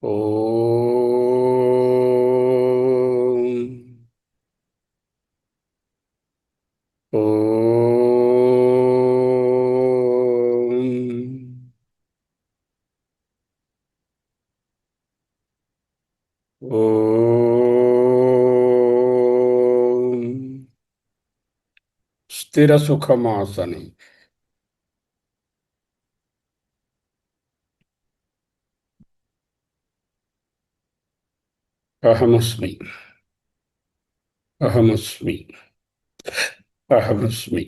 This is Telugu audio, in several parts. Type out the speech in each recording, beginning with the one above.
ఓం ఓం ఓం స్థిర సుఖమాసనం. అహమస్మి. అహమస్మి. అహమస్మి.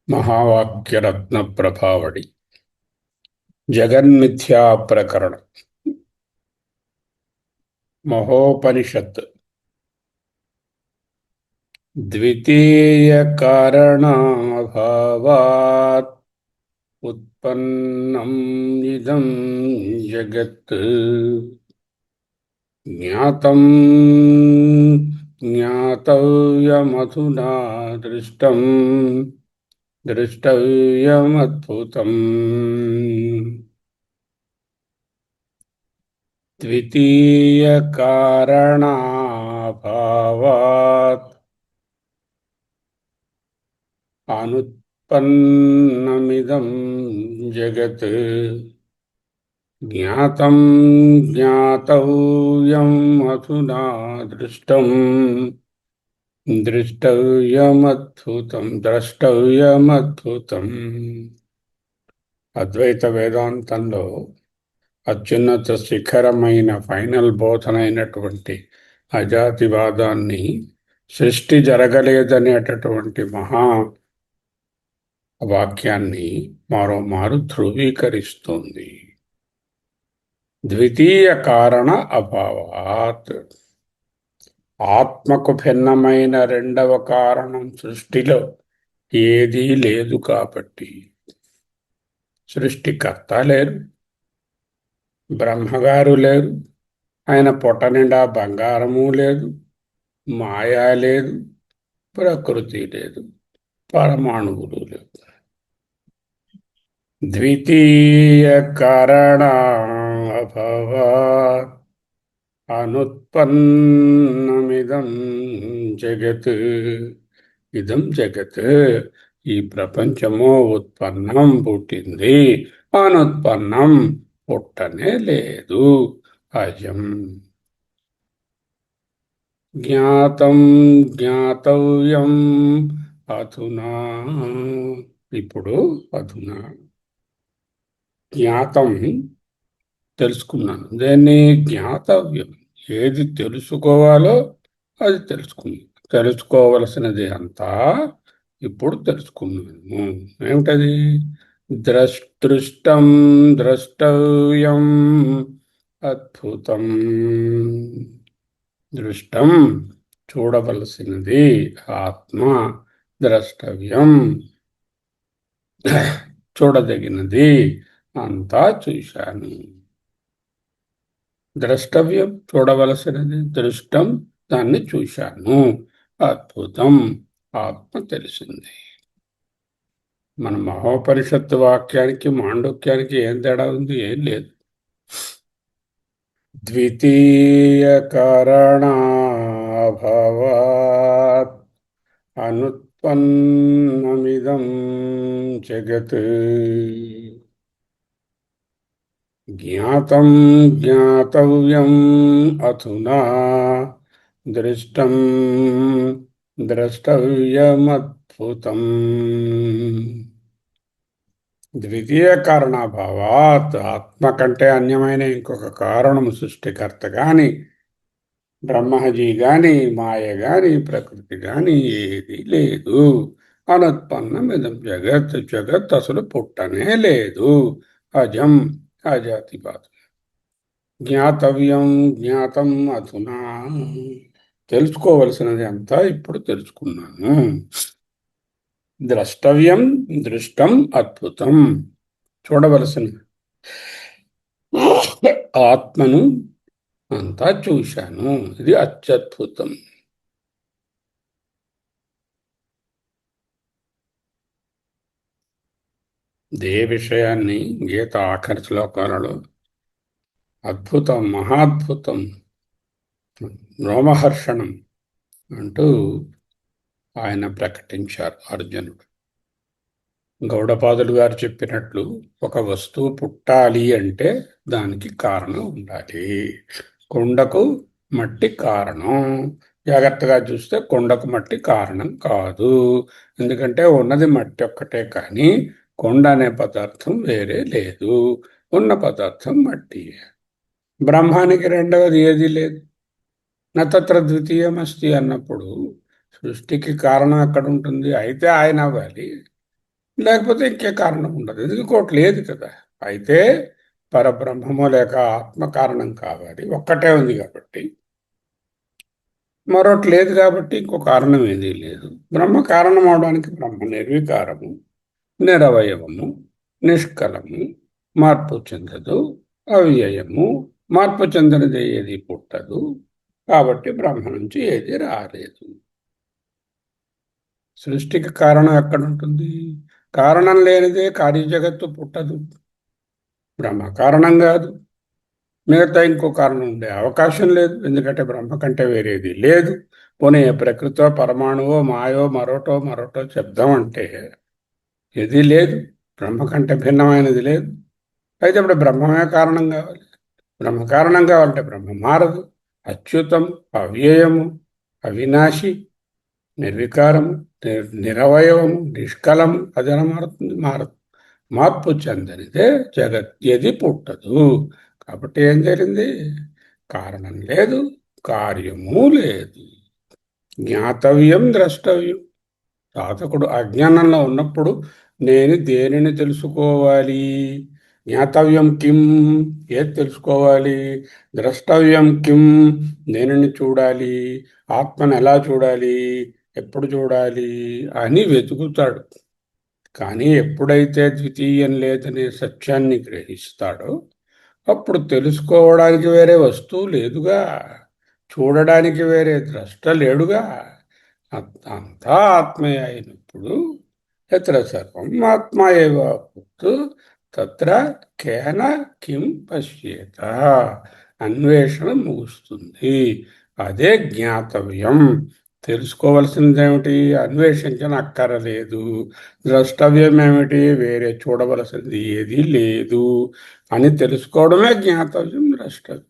మహావాక్యరత్న ప్రభావడి జగన్మిథ్యా ప్రకరణం మహోపనిషత్ ద్వితీయ కారణాభావాత్ ఉత్పన్నం ఇదం జగత్ జ్ఞాతం జ్ఞాతవ్యమధునా దృష్టం ద్రష్టవ్యమద్భుతం. ద్వితీయ కారణాభావాత్ అనుత్పన్నమిదం జగత్ జ్ఞాతం జ్ఞాతవ్యం అధునా దృష్టం ద్రష్టవ్యమద్భుతం. అద్వైత వేదాంతంలో అత్యున్నత శిఖరమైన ఫైనల్ బోధన అయినటువంటి అజాతివాదాన్ని, సృష్టి జరగలేదనేటటువంటి మహా వాక్యాన్ని మరోమారు ధృవీకరిస్తుంది. ద్వితీయ కారణ అభావాత్, ఆత్మకు భిన్నమైన రెండవ కారణం సృష్టిలో ఏదీ లేదు కాబట్టి. సృష్టికర్త లేరు, బ్రహ్మగారు లేరు, ఆయన పొట్ట నిండా బంగారము లేదు, మాయా లేదు, ప్రకృతి లేదు, పరమాణువులు లేవు. ద్వితీయ కారణాభావాత్ అనుత్పన్నమిదం జగత్. ఇదం జగత్, ఈ ప్రపంచము ఉత్పన్నం, పుట్టింది. అనుత్పన్నం, పుట్టనే లేదు. అయం జ్ఞాతం జ్ఞాతవ్యం అధునా. ఇప్పుడు అధునా జ్ఞాతం, తెలుసుకున్నాను. దాన్ని జ్ఞాతవ్యం, ఏది తెలుసుకోవాలో అది తెలుసుకోవలసినది అంతా ఇప్పుడు తెలుసుకున్నాను. ఏమిటది? దృష్టం ద్రష్టవ్యం అద్భుతం. దృష్టం, చూడవలసినది. ఆత్మ, ద్రష్టవ్యం, చూడదగినది. అంతా చూశాను. ద్రష్టవ్యం, చూడవలసినది. దృష్టం, దాన్ని చూశాను. అద్భుతం, ఆత్మ తెలిసింది. మన మహోపనిషత్తు వాక్యానికి మాండూక్యానికి ఏం తేడా ఉంది? ఏం లేదు. ద్వితీయ కారణాభావాత్ అనుత్పన్నమిదం జగత్ జ్ఞాతం జ్ఞాతవ్యం అధునా దృష్టం ద్రష్టవ్యమద్భుతం. ద్వితీయ కారణాభావాత్, ఆత్మ కంటే అన్యమైన ఇంకొక కారణము సృష్టికర్త గాని, బ్రహ్మజీ గాని, మాయ గాని, ప్రకృతి గాని ఏది లేదు. అనుత్పన్నం ఇదం జగత్, జగత్ అసలు పుట్టనే లేదు. అజం, అజాతిపాతం. జ్ఞాతవ్యం జ్ఞాతం అధునా, తెలుసుకోవలసినది అంతా ఇప్పుడు తెలుసుకున్నాను. ద్రష్టవ్యం దృష్టం అద్భుతం, చూడవలసిన ఆత్మను అంతా చూశాను. ఇది అత్యద్భుతం. ఇదే విషయాన్ని గీత ఆఖరి శ్లోకాలలో అద్భుతం, మహాద్భుతం, రోమహర్షణం అంటూ ఆయన ప్రకటించారు అర్జునుడు. గౌడపాదులు గారు చెప్పినట్లు ఒక వస్తువు పుట్టాలి అంటే దానికి కారణం ఉండాలి. కొండకు మట్టి కారణం. జాగ్రత్తగా చూస్తే కొండకు మట్టి కారణం కాదు. ఎందుకంటే ఉన్నది మట్టి ఒక్కటే, కానీ కొండ అనే పదార్థం వేరే లేదు. ఉన్న పదార్థం మట్టి. బ్రహ్మానికి రెండవది ఏది లేదు. నత్ర ద్వితీయమస్తి అన్నప్పుడు సృష్టికి కారణం ఎక్కడ ఉంటుంది? అయితే ఆయన అవ్వాలి, లేకపోతే ఇంకే కారణం ఉండదు. ఎందుకు ఇంకోటి లేదు కదా. అయితే పరబ్రహ్మము లేక ఆత్మ కారణం కావాలి. ఒక్కటే ఉంది కాబట్టి. మరొకటి లేదు కాబట్టి ఇంకో కారణం ఏదీ లేదు. బ్రహ్మ కారణం అవడానికి బ్రహ్మ నిర్వికారము, నిరవయవము, నిష్కలము, మార్పు చెందదు, అవ్యయము. మార్పు చెందనిది ఏది పుట్టదు. కాబట్టి బ్రహ్మ నుంచి ఏది రాలేదు. సృష్టికి కారణం ఎక్కడుంటుంది? కారణం లేనిదే కార్యజగత్తు పుట్టదు. బ్రహ్మ కారణం కాదు. మిగతా ఇంకో కారణం ఉండే అవకాశం లేదు. ఎందుకంటే బ్రహ్మ కంటే వేరేది లేదు. పోనీ ప్రకృతో పరమాణువో మాయో మరోటో చెప్దామంటే ఏది లేదు. బ్రహ్మ కంటే భిన్నమైనది లేదు. అయితే ఇప్పుడు బ్రహ్మమే కారణం కావాలి. బ్రహ్మ కారణం కావాలంటే బ్రహ్మ మారదు. అచ్యుతం, అవ్యయము, అవినాశి, నిర్వికారము, నిరవయవము, నిష్కలము. అదన మారుతుంది? మారదు. మార్పు చెందనిదే జగత్ ఏది పుట్టదు. కాబట్టి ఏం జరిగింది? కారణం లేదు, కార్యము లేదు. జ్ఞాతవ్యం, ద్రష్టవ్యం. సాధకుడు అజ్ఞానంలో ఉన్నప్పుడు నేను దేనిని తెలుసుకోవాలి? జ్ఞాతవ్యం కిం, ఏది తెలుసుకోవాలి? ద్రష్టవ్యం కిం, దేనిని చూడాలి? ఆత్మను ఎలా చూడాలి? ఎప్పుడు చూడాలి అని వెతుకుతాడు. కానీ ఎప్పుడైతే ద్వితీయం లేదనే సత్యాన్ని గ్రహిస్తాడో అప్పుడు తెలుసుకోవడానికి వేరే వస్తువు లేదుగా, చూడడానికి వేరే ద్రష్ట లేడుగా. అంతా ఆత్మే అయినప్పుడు ఎత్ర సర్వం ఆత్మ ఏవ భూత్ తత్ర కేన కిం పశ్యేత, అన్వేషణ ముగుస్తుంది. అదే జ్ఞాతవ్యం. తెలుసుకోవలసిందేమిటి? అన్వేషించనక్కరలేదు. ద్రష్టవ్యం ఏమిటి? వేరే చూడవలసింది ఏది లేదు అని తెలుసుకోవడమే జ్ఞాతవ్యం, ద్రష్టవ్యం.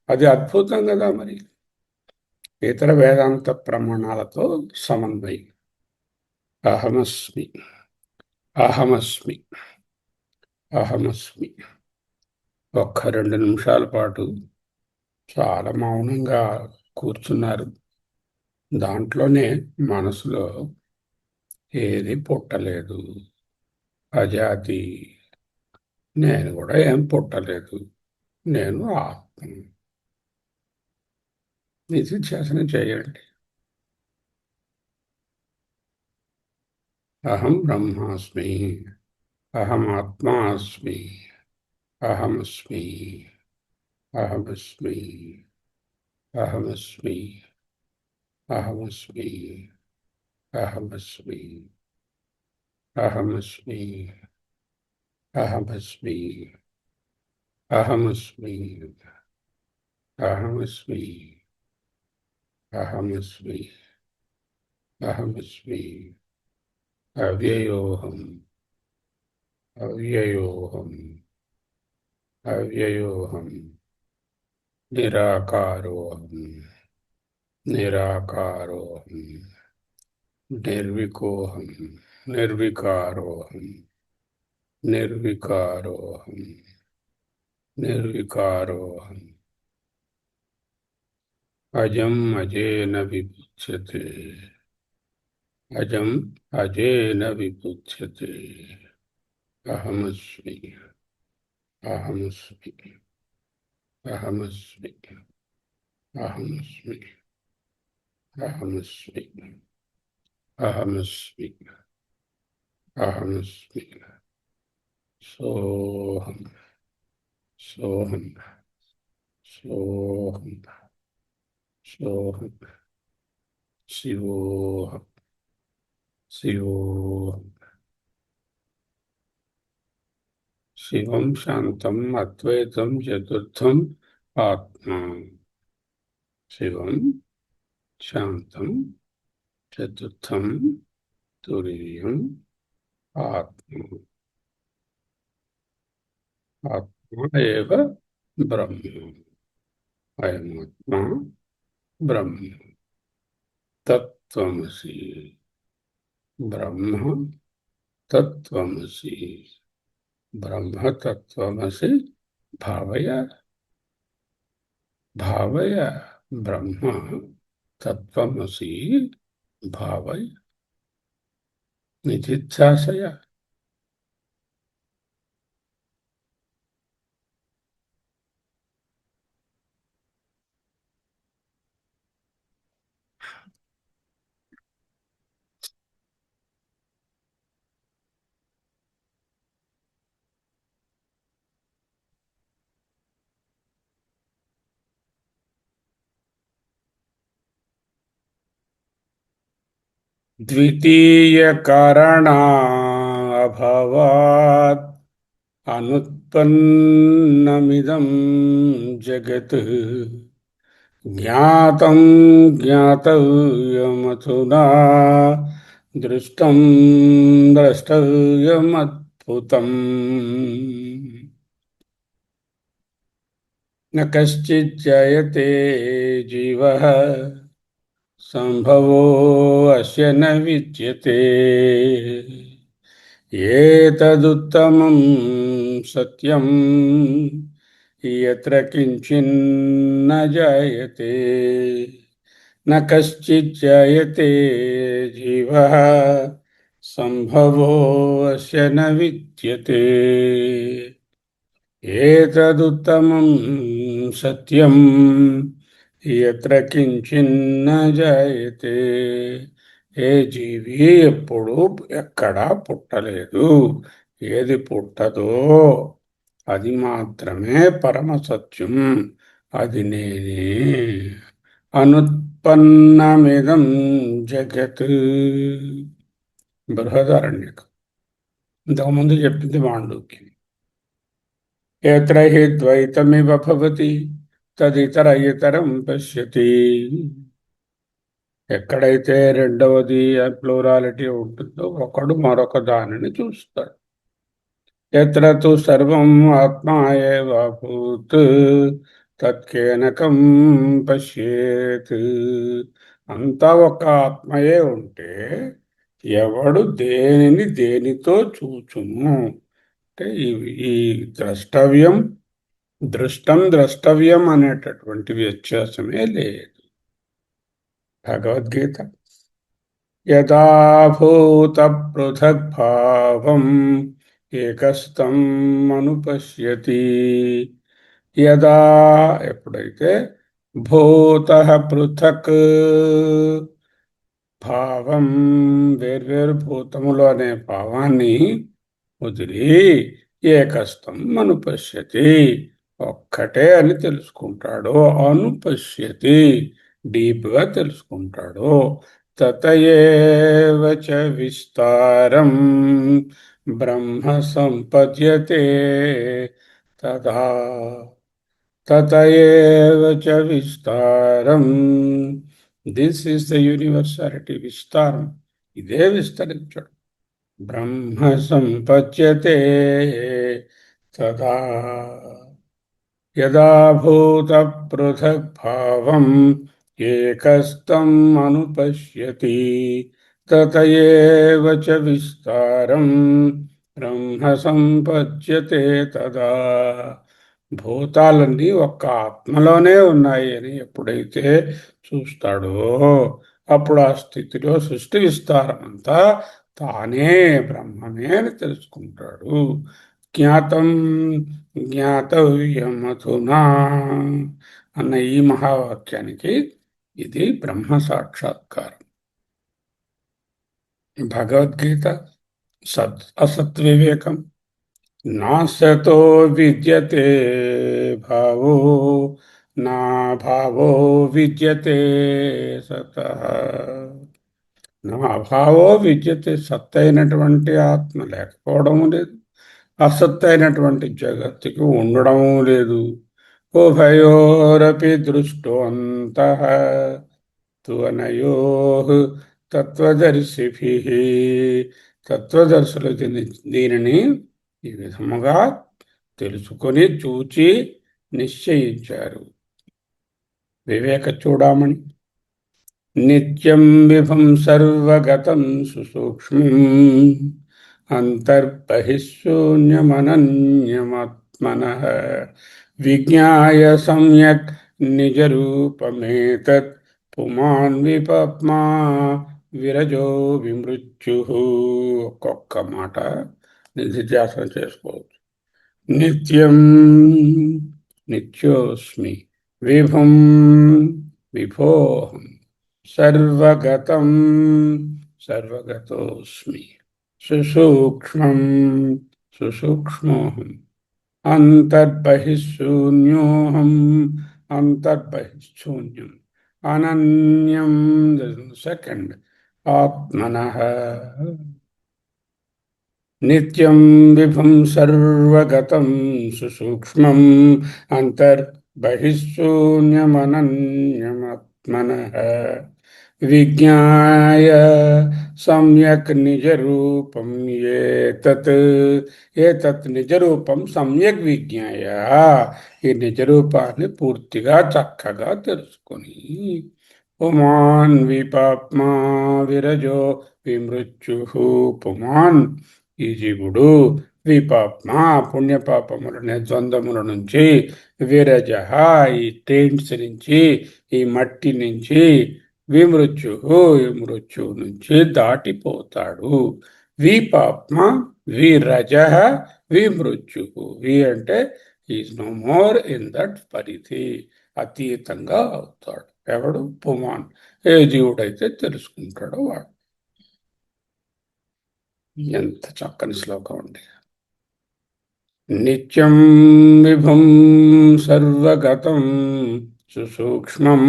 అది అద్భుతం కదా. మరి ఇతర వేదాంత ప్రమాణాలతో సమన్వయం. అహమస్మి, అహమస్మి, అహమస్మి. ఒక్క 2 నిమిషాల పాటు చాలా మౌనంగా కూర్చున్నారు. దాంట్లోనే మనసులో ఏది పుట్టలేదు. అజాతి, నేను కూడా ఏం పుట్టలేదు, నేను ఆత్మ. నిధిధ్యాసనం చేయండి. అహం బ్రహ్మాస్మి, అహం ఆత్మా అస్మి, అహమస్మి, అహమస్మి, అహమస్మి, అహమస్మి, అహమస్మి, అహమస్మి, అహమస్మి, అహమస్మి, అహమస్మి, అహమస్మి, అహమస్మి, అవ్యయోహం, అవ్యయోహం, అవ్యయోహం, నిరాకారోహం, నిరాకారోహం, నిర్వికోహం, నిర్వికారోహం, నిర్వికారోహం, నిర్వికారోహం. అజం అజేన విపుచ్యతే, అజం అజేన విపుచ్యతే. అహమస్మి, అహమస్మి, అహమస్మి, అహమస్మి, అహమస్మి, అహమస్మి, అహమస్మి. సోహం, సోహం, సోహం, సోహం. శివోహం, శివోహం. శివం శాంతం అద్వైతం చతుర్థం ఆత్మ శివం శాంతం చతుర్థం తురీయం ఆత్మ ఆత్మ ఏవ బ్రహ్మ అయమాత్మ బ్రహ్మ తత్వమసి బ్రహ్మ తత్వమసి బ్రహ్మ తత్వమసి భావయ భావయ బ్రహ్మ తత్వమసి భావయ నిధిధ్యాసయ. ద్వితీయ కారణాభావాత్ అనుత్పన్నమిదం జగత్ జ్ఞాతం జ్ఞాతవ్యమధునా దృష్టం ద్రష్టవ్యమద్భుతం. న కశ్చిజ్జయతే జీవః సంభవో అస్య న విద్యతే. ఏతదుత్తమం సత్యం యత్ర కించిన్న జాయతే. న కశ్చిజ్జయతే జీవః సంభవో అస్య న విద్యతే. ఏతదుత్తమం సత్యం యత్ర కించిన్న జాయతే. ఏ జీవి ఎప్పుడు ఎక్కడా పుట్టలేదు. ఏది పుట్టదో అది మాత్రమే పరమ సత్యం, అది నేనే. అనుత్పన్నమిదం జగత్. బృహదారణ్యకం. ఇంతకుముందు చెప్పింది మాండూక్యం. ఎత్ర హి ద్వైతమివ భవతి తదితర ఇతరం పశ్యతి. ఎక్కడైతే రెండవది ప్లూరాలిటీ ఉంటుందో ఒకడు మరొక దానిని చూస్తాడు. ఎత్ర తు సర్వం ఆత్మా ఏవ భూత్ తత్కేనకం పశ్యేత్. అంతా ఒక ఆత్మయే ఉంటే ఎవడు దేనిని దేనితో చూచును అంటే ఈ ద్రష్టవ్యం దృష్టం ద్రష్టవ్యం అనేటటువంటి వ్యత్యాసమే లేదు. భగవద్గీత యథాభూత పృథగ్భావం ఏకస్థం అనుపశ్యతి. యదా ఎప్పుడైతే భూత పృథక్ భావం వేర్వేరు భూతములు అనే భావాన్ని వదిలి ఏకస్థం అనుపశ్యతి ఒక్కటే అని తెలుసుకుంటాడు. అనుపశ్యతి డీప్గా తెలుసుకుంటాడు. తతయేవ చ విస్తారం బ్రహ్మ సంపద్యతే తదా. తతయేవ చ విస్తారం. This is the universality. విస్తారం ఇదే విస్తరించడం. బ్రహ్మ సంపద్యతే తదా. యదా భూత పృథగ్భావం ఏకస్థం అనుపశ్యతి తతయేవ చ విస్తారం బ్రహ్మ సంపద్యతే తదా. భూతాలన్నీ ఒక్క ఆత్మలోనే ఉన్నాయి అని ఎప్పుడైతే చూస్తాడో అప్పుడు ఆ స్థితిలో సృష్టి విస్తారం అంతా తానే బ్రహ్మమే అని తెలుసుకుంటాడు. జ్ఞాతం జ్ఞాతవ్యమధునా అన్న ఈ మహావాక్యానికి ఇది బ్రహ్మ సాక్షాత్కారం. భగవద్గీత అసత్ వివేకం. నాసతో విద్యతే భావో నా భావో విద్యతే సతః. నా అభావో విద్యతే. సత్తైనటువంటి ఆత్మ లేకపోవడము లేదు, అసత్తైనటువంటి జగత్తుకి ఉండడము లేదు. ఉభయోరపి దృష్టోऽन्तः తు అనయోః తత్వదర్శిభిః. తత్వదర్శులు దీనిని ఈ విధముగా తెలుసుకొని చూచి నిశ్చయించారు. వివేక చూడామణి. నిత్యం విభం సర్వగతం సుసూక్ష్మం అంతర్బహిఃశూన్యమనన్యమాత్మనః విజ్ఞాయ సమ్యక్ నిజరూపమేతత్ పుమాన్ విపప్మా విరజో విమృత్యుః. ఒక్కొక్క మాట నిధిధ్యాసన చేసుకోవచ్చు. నిత్యం నిత్యోస్మి, విభుం విభోహం, సర్వగతం సర్వగతోస్మి, సుసూక్ష్మం సుసూక్ష్మోహం, అంతర్బహిఃశూన్యోహం అంతర్బహిఃశూన్యం, అనన్యం సెకండ్ ఆత్మనః. నిత్యం విభుం సర్వగతం సుసూక్ష్మం అంతర్బహిఃశూన్యమనన్యమాత్మనః విజ్ఞాయ సమ్యక్ నిజరూపం ఏతత్ నిజరూపం సమ్యక్ విజ్ఞాయ. ఈ నిజరూపాన్ని పూర్తిగా చక్కగా తెలుసుకొని పుమాన్ విపాప్మా విరజో విమృత్యుః. పుమాన్ ఈ జీవుడు విపాప్మా పుణ్యపాపములనే ద్వంద్వముల నుంచి, విరజ ఈ టెంట్స్ నుంచి, ఈ మట్టి నుంచి, విమృత్యు మృత్యు నుంచి దాటిపోతాడు. విపాప్మ విరజ విమృత్యు. వి అంటే is no more in that పరిధి, అతీతంగా అవుతాడు. ఎవడు? పుమాన్. ఏ జీవుడైతే తెలుసుకుంటాడో వాడు. ఎంత చక్కని శ్లోకం అండి. నిత్యం విభుం సర్వగతం సుసూక్ష్మం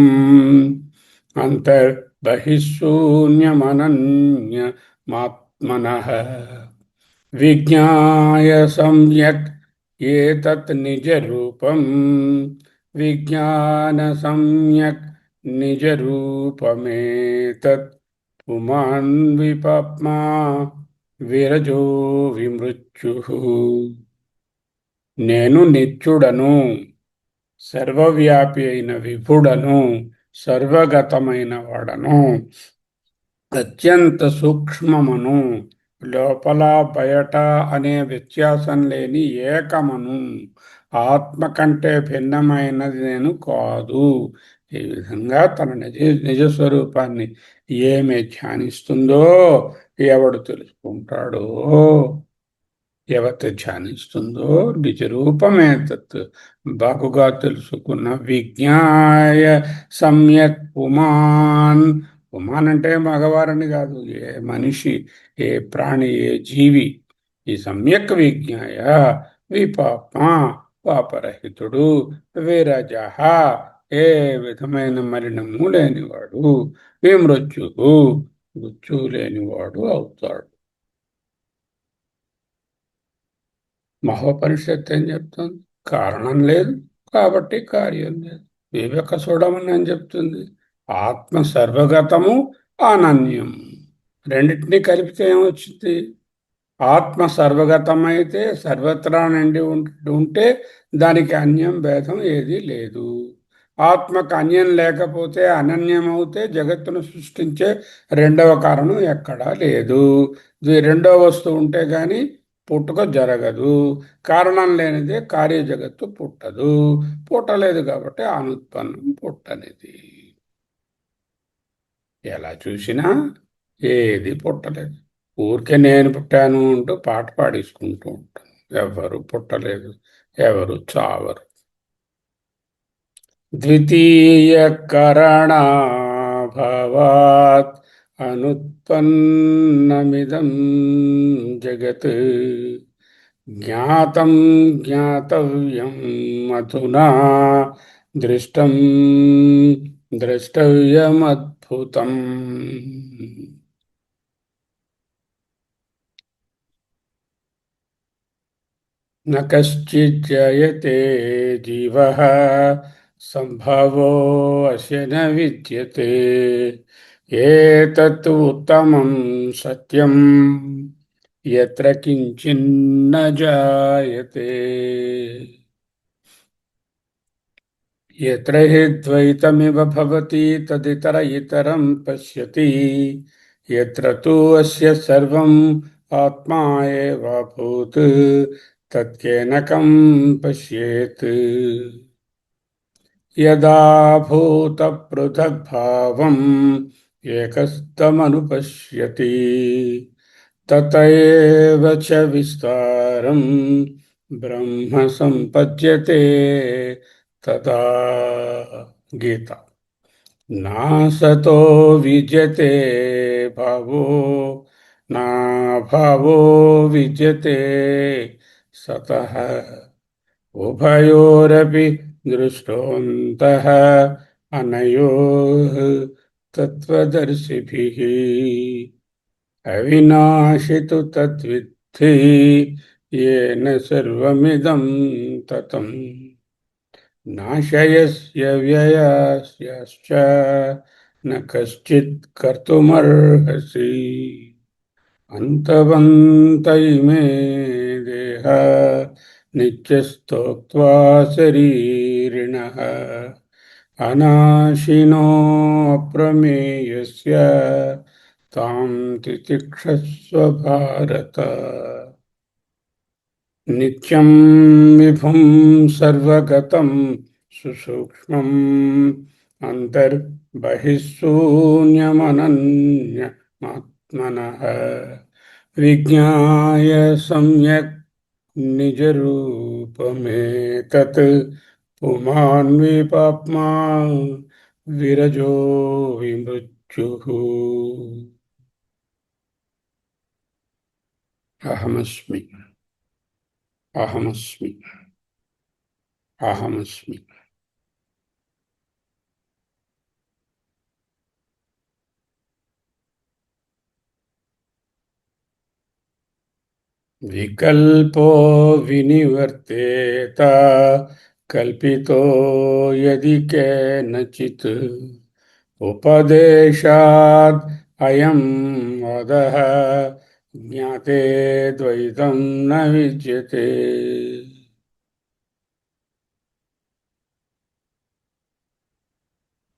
అంతర్బహిఃశూన్యమనన్యమాత్మనః విజ్ఞాయ సమ్యక్ ఏతత్ నిజరూపం. విజ్ఞాన సమ్యక్ నిజరూపమేతత్ పుమాన్ విపప్మా విరజో విమృత్యుః. నేను నిత్యుడను, సర్వవ్యాపి అయిన విభుడను, సర్వగతమైన వాడను, అత్యంత సూక్ష్మమును, లోపల బయట అనే వ్యత్యాసం లేని ఏకమును, ఆత్మ కంటే భిన్నమైనది నేను కాదు. ఈ విధంగా తన నిజస్వరూపాన్ని ఏమి ధ్యానిస్తుందో, ఎవడు తెలుసుకుంటాడో, ఎవరు ధ్యానిస్తుందో నిజరూపమే తత్ బాగుగా తెలుసుకున్న విజ్ఞాయ సమ్యక్ పుమాన్. పుమాన్ అంటే మగవారని కాదు, ఏ మనిషి, ఏ ప్రాణి, ఏ జీవి. ఈ సమ్యక్ విజ్ఞాయ విపాప పాపరహితుడు, విరజ ఏ విధమైన మలినము లేనివాడు, విమృత్యు మృత్యు లేనివాడు అవుతాడు. మహోపనిషత్తు ఏం చెప్తుంది? కారణం లేదు కాబట్టి కార్యం లేదు. వివేక చూడమని అని చెప్తుంది. ఆత్మ సర్వగతము అనన్యం. రెండింటినీ కలిపితే ఏమొచ్చింది? ఆత్మ సర్వగతమైతే సర్వత్రా నిండి ఉంటే దానికి అన్యం భేదం ఏదీ లేదు. ఆత్మకు అన్యం లేకపోతే, అనన్యమవుతే జగత్తును సృష్టించే రెండవ కారణం ఎక్కడా లేదు. రెండవ వస్తువు ఉంటే గాని పుట్టుక జరగదు. కారణం లేనిదే కార్య జగత్తు పుట్టదు. పుట్టలేదు కాబట్టి అనుత్పన్నం పుట్టనిది. ఎలా చూసినా ఏది పుట్టలేదు. ఊరికే నేను పుట్టాను అంటూ పాట పాడేసుకుంటూ ఉంటాను. ఎవరు పుట్టలేదు, ఎవరు చావరు. ద్వితీయ కరణాభావాత్ అనుత్పన్నమిదం జగత్ జ్ఞాతం జ్ఞాతవ్యం అధునా దృష్టం ద్రష్టవ్యమద్భుతం. न कश्चिज्जयते जीवः सम्भवो अस्य न विद्यते एतत् उत्तमं सत्यं यत्र किञ्चिन्न जायते यत्र हि द्वैतमिव भवति तदितर इतरं पश्यति यत्र तु अस्य सर्वम् आत्मा एवाभूत् तत्केन कं पश्येत् यदा भूतपृथग्भावम् एकस्तमनुपश्यति तत एव च विस्तारम् ब्रह्म सम्पद्यते तदा गीता नासतो विद्यते भावो नाभावो विद्यते सतः उभयोरपि दृष्टोऽन्तः अनयोः तत्त्वदर्शिभिः अविनाशि तु तद्विद्धि येन सर्वमिदं ततम् नाशयस्य व्ययस्यश्च न कश्चित् कर्तुमर्हसि अन्तवन्त इमे देहा नित्यस्तोक्त्वा शरीरिणः अनाशिनो अप्रमेयस्य तां तितिक्षस्व भारत नित्यं विभुं सर्वगतं सुसूक्ष्मम् अन्तर्बहिः शून्यमनन्यमात्मनः विज्ञाय सम्यक् निजरूपमेतत् पुमान् विपाप्मा विरजो विमृत्युः अहमस्मि अहमस्मि अहमस्मि विकल्पो विनिवर्तेत कल्पितो यदि केनचित् उपदेशाद् अयं वदः ज्ञाते द्वैतं न विद्यते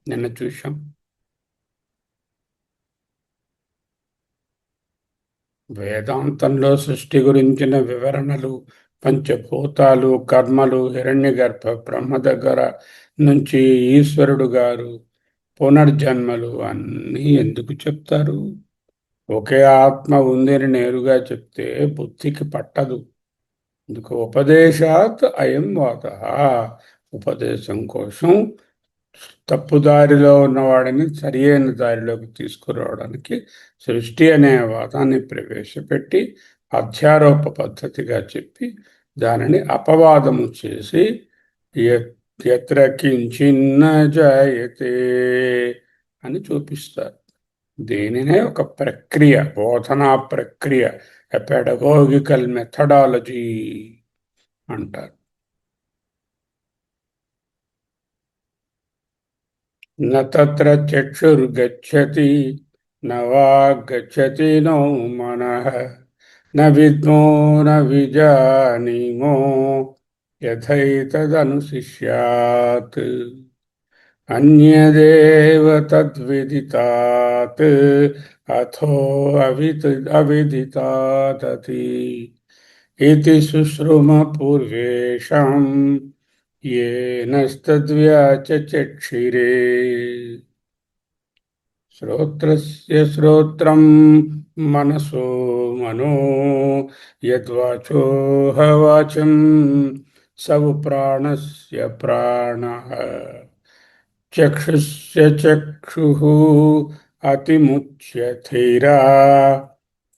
నిన్న చూశాం వేదాంతంలో సృష్టి గురించిన వివరణలు పంచభూతాలు కర్మలు హిరణ్యగర్భ బ్రహ్మ దగ్గర నుంచి ఈశ్వరుడు గారు పునర్జన్మలు అన్నీ ఎందుకు చెప్తారు ఒకే ఆత్మ ఉందని నేరుగా చెప్తే బుద్ధికి పట్టదు ఇందుకు ఉపదేశాత్ అయం వాత ఉపదేశం కోసం తప్పుదారిలో ఉన్నవాడిని సరి అయిన దారిలోకి తీసుకురావడానికి సృష్టి అనే వాదాన్ని ప్రవేశపెట్టి అధ్యారోప పద్ధతిగా చెప్పి దానిని అపవాదము చేసి ఎత్ర కించిన్న జాయతే అని చూపిస్తారు దీనినే ఒక ప్రక్రియ బోధనా ప్రక్రియ పెడగోగికల్ మెథడాలజీ అంటారు न तत्र चक्षुर्गच्छति न वाग्गच्छति नो मनः न विद्मो न विजानीमो यथैतदनुशिष्यात् अन्यदेव तद्विदितात् अथो अविदितादति इति शुश्रुमपूर्वेषाम् येनस्तद्व्याचचक्षिरे श्रोत्रस्य श्रोत्रं मनसो मनो यद्वाचोह वाचं स प्राणस्य प्राणः चक्षुस्य चक्षुः अतिमुच्यथैरा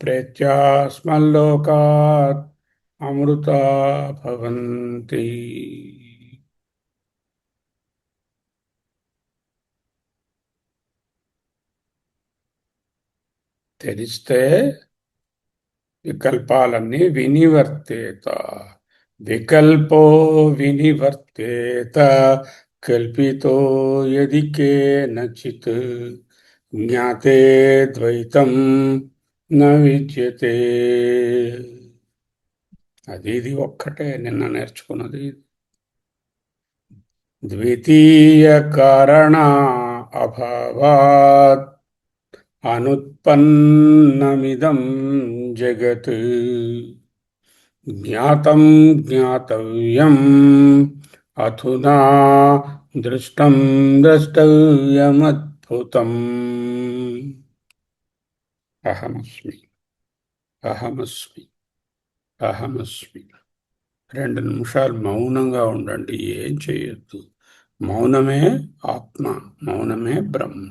प्रेत्यास्मल्लोकात् अमृता भवन्ति తెలిస్తే వికల్పాలన్నీ వినివర్తేత వికల్పో వినివర్తేత కల్పితో యది కేనచిత్ జ్ఞాతే ద్వైతం న విద్యతే. అది ఇది ఒక్కటే నిన్న నేర్చుకున్నది. ద్వితీయ కారణ అభావాత్ అనుత్పన్నమిదం జగత్ జ్ఞాతం జ్ఞాతవ్యం అధునా దృష్టం ద్రష్టవ్యమద్భుతం. అహమస్మి, అహమస్మి, అహమస్మి. 2 నిమిషాలు మౌనంగా ఉండండి, ఏం చేయొద్దు. మౌనమే ఆత్మ, మౌనమే బ్రహ్మ.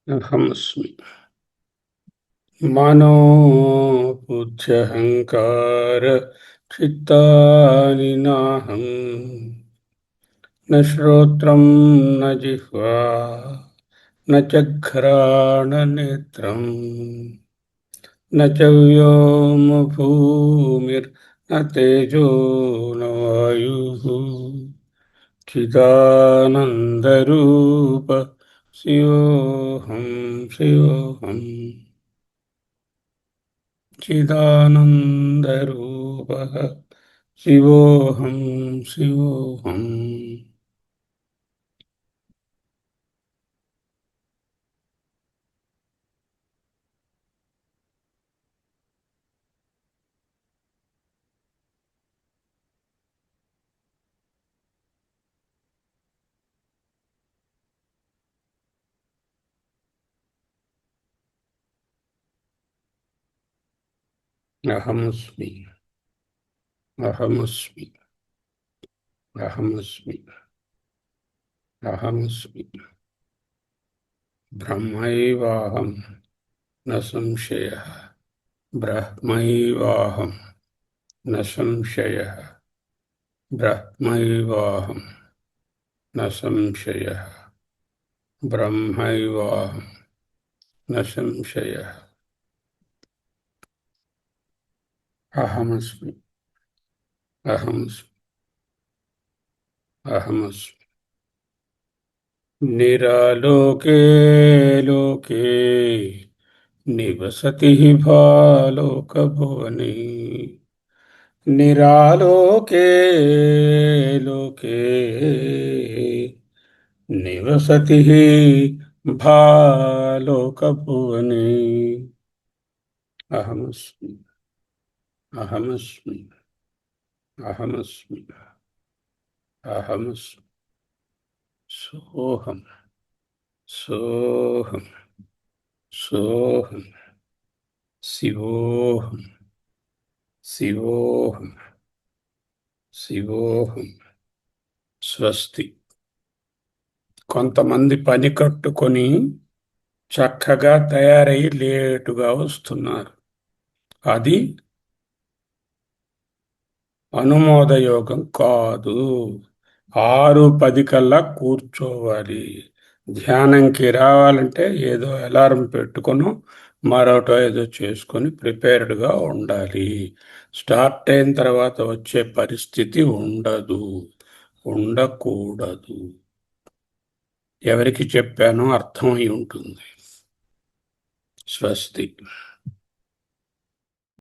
అహమస్మి. మనో బుద్ధ్యహంకార చిత్తాని నాహం న శ్రోత్రం న జిహ్వా న చఘ్రాణనేత్రం న చ వ్యోమ భూమిర్న తేజో న వాయుః చిదానందరూప శివోహం, శివోహం. చిదానందరూపః శివోహం, శివోహం. అహమస్మి, అహమస్మి, అహమస్మి, అహమస్మి. బ్రహ్మైవాహం న సంశయః, బ్రహ్మైవాహం న సంశయః, బ్రహ్మైవాహం న సంశయః, బ్రహ్మైవాహం న సంశయః. అహమస్మి, అహమస్మి, అహమస్మి. निरालोके लोके निवसति भालोकभुवने. निरालोके लोके निवसति भालोकभुवने. अहमस्मि, अहमस्मि, अहमस्मि, अहमस्मि. सोऽहम्, सोऽहम्, सोऽहम्. शिवोऽहम्, शिवोऽहम्. శివోహం. స్వస్తి. కొంతమంది పని కట్టుకొని చక్కగా తయారై లేటుగా వస్తున్నారు. అది అనుమోదయోగం కాదు. 6:10 కల్లా కూర్చోవాలి. ధ్యానంకి రావాలంటే ఏదో అలారం పెట్టుకుని మరొకటో ఏదో చేసుకొని ప్రిపేర్డ్గా ఉండాలి. స్టార్ట్ అయిన తర్వాత వచ్చే పరిస్థితి ఉండదు, ఉండకూడదు. ఎవరికి చెప్పానో అర్థమై ఉంటుంది. స్వస్తి.